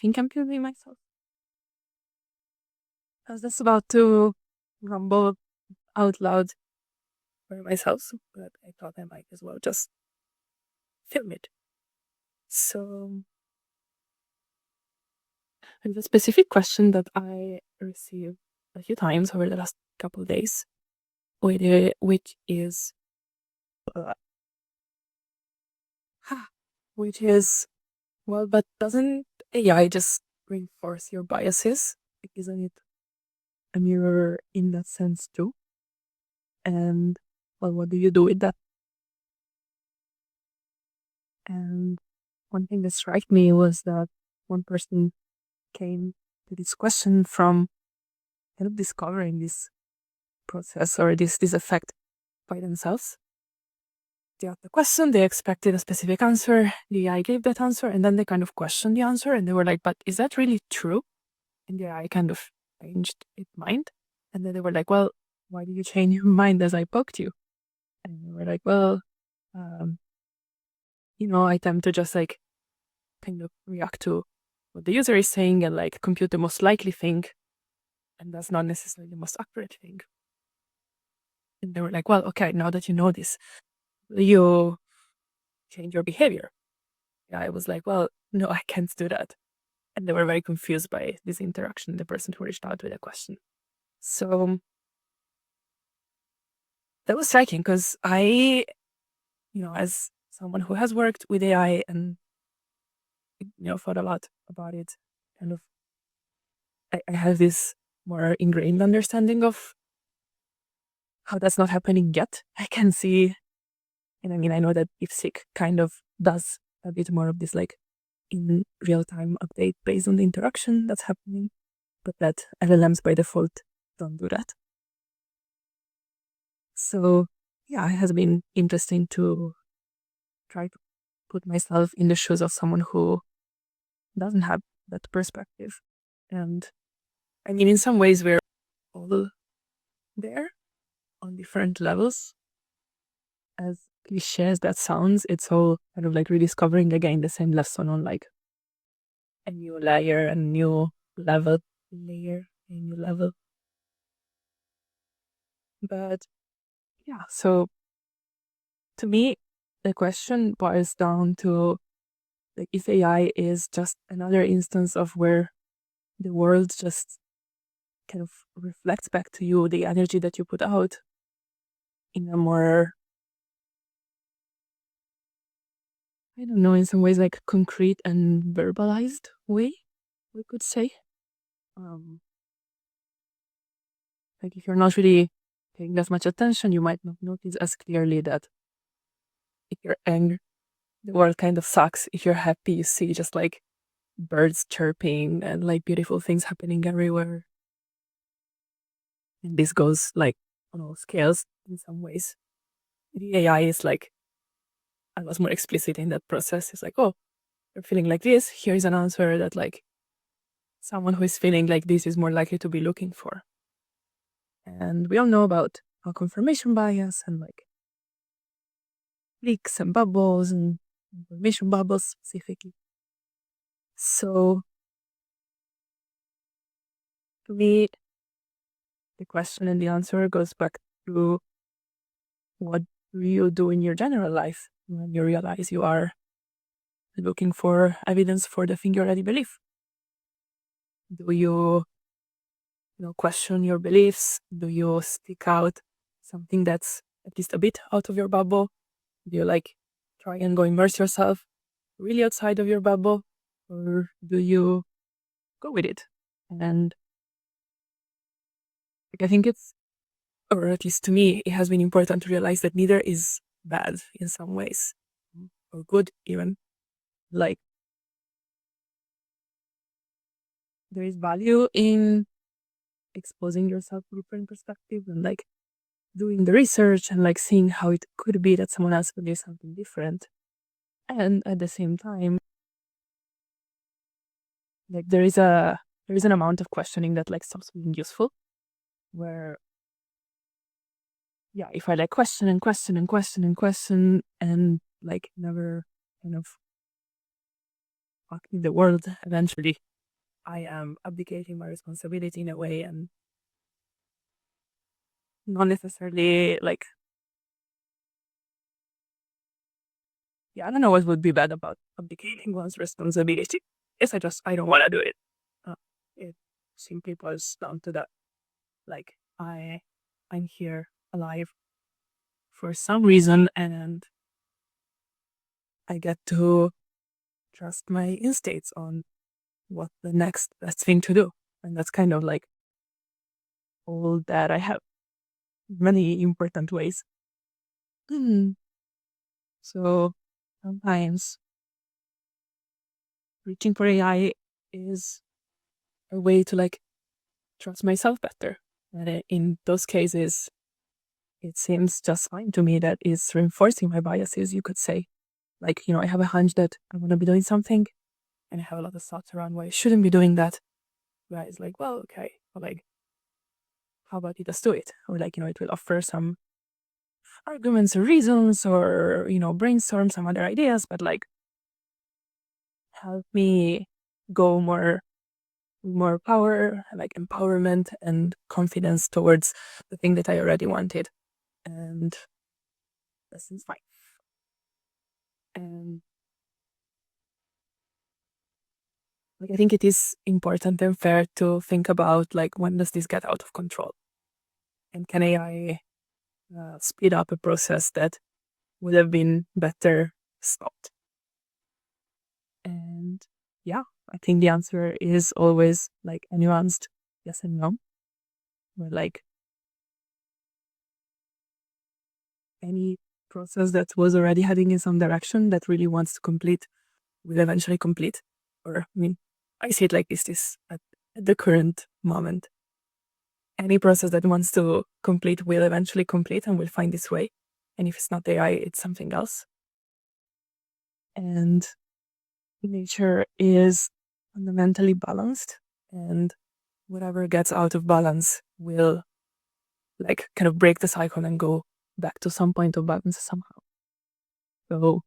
think I'm muting myself. I was just about to rumble out loud for myself, but I thought I might as well just film it. So, there's a specific question that I received a few times over the last couple of days, which is, well, but doesn't AI just reinforce your biases? Like, isn't it a mirror in that sense too? And, well, what do you do with that? And one thing that struck me was that one person came to this question from kind of discovering this process or this effect by themselves. They asked the question, they expected a specific answer, the AI gave that answer, and then they kind of questioned the answer and they were like, but is that really true? And the AI kind of changed its mind. And then they were like, well, why did you change your mind as I poked you? And they were like, well, I tend to just like kind of react to what the user is saying and like compute the most likely thing, and that's not necessarily the most accurate thing. And they were like, well, okay, now that you know this, you change your behavior. Yeah, I was like, well, no, I can't do that. And they were very confused by this interaction, the person who reached out with a question. So that was striking because I, as someone who has worked with AI and, thought a lot about it, kind of, I have this more ingrained understanding of how that's not happening yet. I can see, and I know that DeepSeek kind of does a bit more of this like in real time update based on the interaction that's happening, but that LLMs by default don't do that. So yeah, it has been interesting to try to put myself in the shoes of someone who doesn't have that perspective. And in some ways we're all there on different levels. As cliche as that sounds, it's all kind of like rediscovering again the same lesson on like a new layer, a new level, a new level. But yeah, so to me, the question boils down to like if AI is just another instance of where the world just kind of reflects back to you the energy that you put out in a more, I don't know, in some ways like concrete and verbalized way, we could say. Like if you're not really paying that much attention, you might not notice as clearly that if you're angry, the world kind of sucks. If you're happy, you see just like birds chirping and like beautiful things happening everywhere. And this goes like on all scales in some ways. The AI is like, I was more explicit in that process. It's like, oh, you're feeling like this. Here's an answer that like someone who is feeling like this is more likely to be looking for. And we all know about confirmation bias and like leaks and bubbles and information bubbles specifically. So to me, the question and the answer goes back to what do you do in your general life when you realize you are looking for evidence for the thing you already believe? Do you, question your beliefs? Do you stick out something that's at least a bit out of your bubble? Do you like try and go immerse yourself really outside of your bubble? Or do you go with it? And like, I think it's, or at least to me, it has been important to realize that neither is bad in some ways, or good even. Like, there is value in exposing yourself to different perspective and like doing the research and like seeing how it could be that someone else believes something different. And at the same time, like there is an amount of questioning that like stops being useful, where yeah, if I like question and question and question and question and like never kind of fucking the world, eventually I am abdicating my responsibility in a way and not necessarily like, I don't know what would be bad about abdicating one's responsibility. I don't want to do it. It simply boils down to that. Like, I'm here alive for some reason, and I get to trust my instincts on what the next best thing to do. And that's kind of like all that I have. Many important ways. So sometimes reaching for AI is a way to like trust myself better. And in those cases, it seems just fine to me that it's reinforcing my biases, you could say. Like, I have a hunch that I want to be doing something, and I have a lot of thoughts around why I shouldn't be doing that. Where it's like, well, okay, but like, how about you just do it? Or like, it will offer some arguments or reasons or, brainstorm some other ideas, but like, help me go more power, like empowerment and confidence towards the thing that I already wanted. And that seems fine. And like, I think it is important and fair to think about like, when does this get out of control? And can AI speed up a process that would have been better stopped? And yeah, I think the answer is always like a nuanced yes and no. Or like, any process that was already heading in some direction that really wants to complete will eventually complete. Or, I see it like this at the current moment. Any process that wants to complete will eventually complete and will find its way. And if it's not AI, it's something else. And nature is fundamentally balanced, and whatever gets out of balance will like kind of break the cycle and go back to some point of balance somehow. So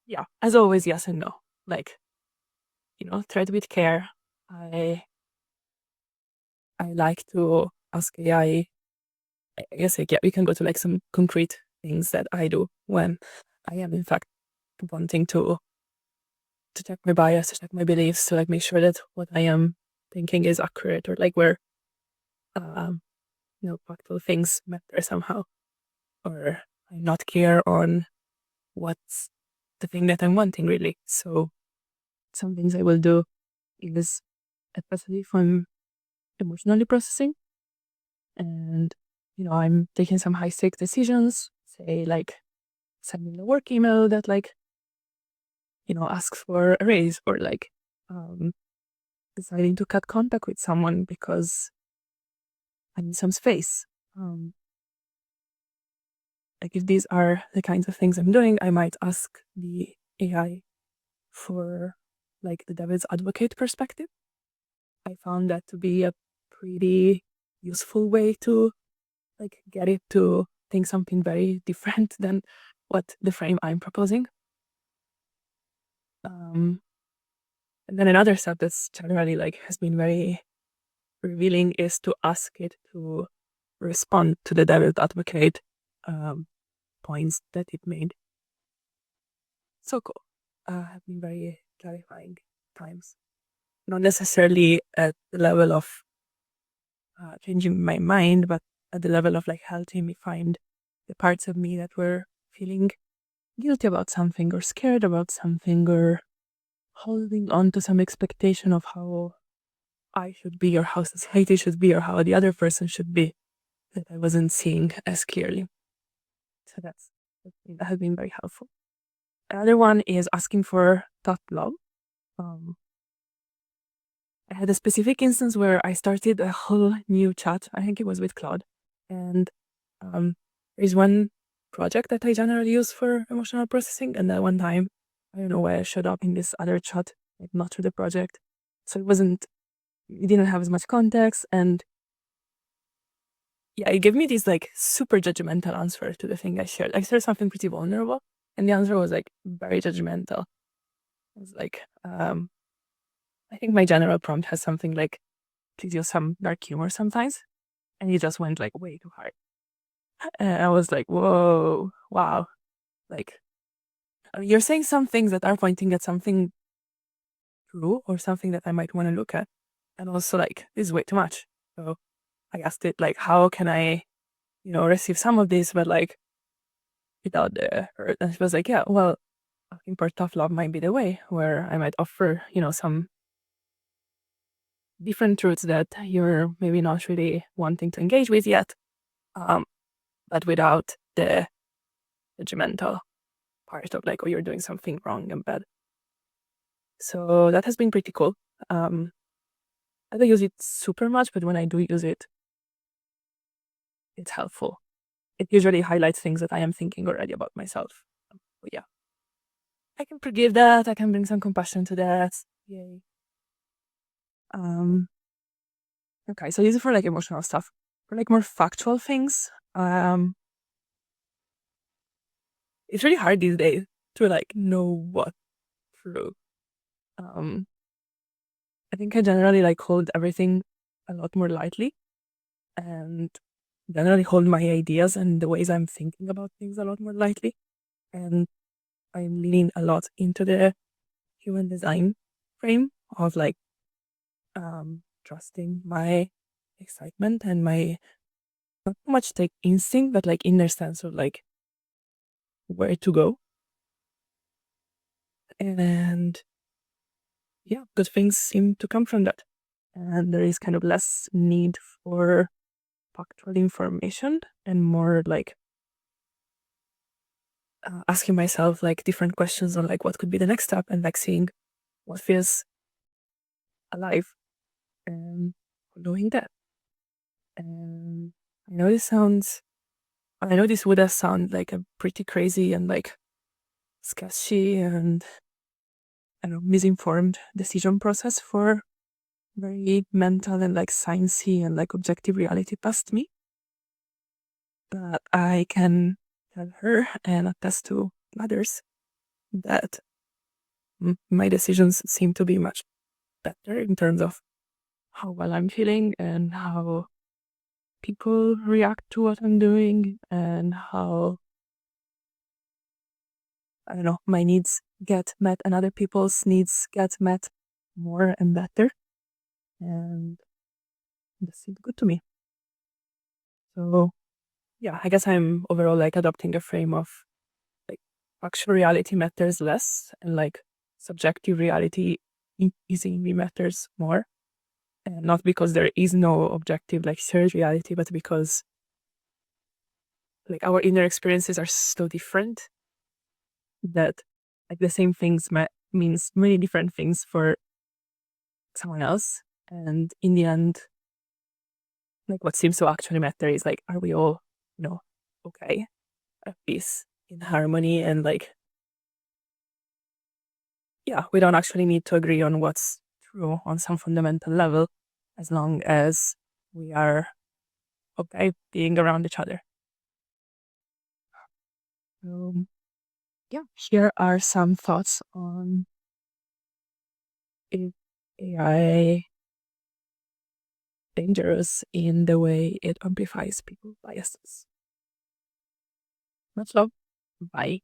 yeah, as always, yes and no. Like, tread with care. I like to ask AI. I guess like, yeah, we can go to like some concrete things that I do when I am in fact wanting to check my bias, to check my beliefs, to like make sure that what I am thinking is accurate, or like where practical things matter somehow, or I'm not clear on what's the thing that I'm wanting really. So some things I will do is, especially if I'm emotionally processing and I'm taking some high stake decisions, say like sending a work email that like asks for a raise, or like deciding to cut contact with someone because I need some space. Like, if these are the kinds of things I'm doing, I might ask the AI for like the devil's advocate perspective. I found that to be a pretty useful way to like get it to think something very different than what the frame I'm proposing. And then another step that's generally like has been very revealing is to ask it to respond to the devil's advocate points that it made. So cool. Have been very clarifying times. Not necessarily at the level of changing my mind, but at the level of like helping me find the parts of me that were feeling guilty about something, or scared about something, or holding on to some expectation of how I should be, or how society should be, or how the other person should be, that I wasn't seeing as clearly. So that has been very helpful. Another one is asking for tough love. I had a specific instance where I started a whole new chat. I think it was with Claude. And there's one project that I generally use for emotional processing. And that one time, I don't know why I showed up in this other chat, like not for the project. So it didn't have as much context. And yeah, it gave me this like super judgmental answer to the thing I shared. I shared something pretty vulnerable. And the answer was like very judgmental. It was like, I think my general prompt has something like, please use some dark humor sometimes. And he just went like way too hard. And I was like, whoa, wow. Like, you're saying some things that are pointing at something true or something that I might want to look at. And also, like, this is way too much. So I asked it, like, how can I, receive some of this, but like, without the hurt? And she was like, yeah, well, asking for tough love might be the way, where I might offer, some different truths that you're maybe not really wanting to engage with yet, but without the judgmental part of like, oh, you're doing something wrong and bad. So that has been pretty cool. I don't use it super much, but when I do use it, it's helpful. It usually highlights things that I am thinking already about myself. But yeah, I can forgive that. I can bring some compassion to that. Yay. Okay, so these are for like emotional stuff. For like more factual things, it's really hard these days to like know what's true. I think I generally like hold everything a lot more lightly, and generally hold my ideas and the ways I'm thinking about things a lot more lightly. And I lean a lot into the human design frame of like trusting my excitement and my not so much like instinct, but like inner sense of like where to go. And yeah, good things seem to come from that. And there is kind of less need for factual information and more like asking myself like different questions on like what could be the next step and like seeing what feels alive and following that. And I know this would have sound like a pretty crazy and like sketchy and I don't know, misinformed decision process for very mental and like sciencey and like objective reality past me. But I can tell her and attest to others that my decisions seem to be much better in terms of how well I'm feeling and how people react to what I'm doing and how, I don't know, my needs get met and other people's needs get met more and better. And this seems good to me. So yeah, I guess I'm overall like adopting a frame of like actual reality matters less and like subjective reality increasingly matters more. And not because there is no objective like shared reality, but because like our inner experiences are so different that like the same things means many different things for someone else. And in the end, like what seems to actually matter is like, are we all, okay, at peace, in harmony, and like, yeah, we don't actually need to agree on what's true on some fundamental level, as long as we are okay being around each other. Yeah, here are some thoughts on if AI dangerous in the way it amplifies people's biases. Much love. Bye.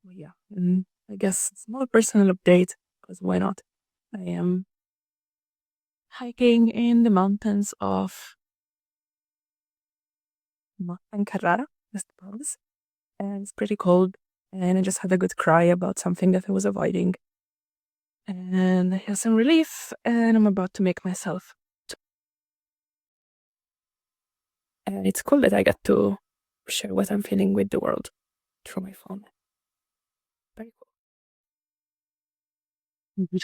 Well, yeah, and I guess small personal update, because why not? I am hiking in the mountains of Matan Carrara, West Province, and it's pretty cold. And I just had a good cry about something that I was avoiding. And I have some relief, and I'm about to make myself. And it's cool that I get to share what I'm feeling with the world through my phone. Very cool.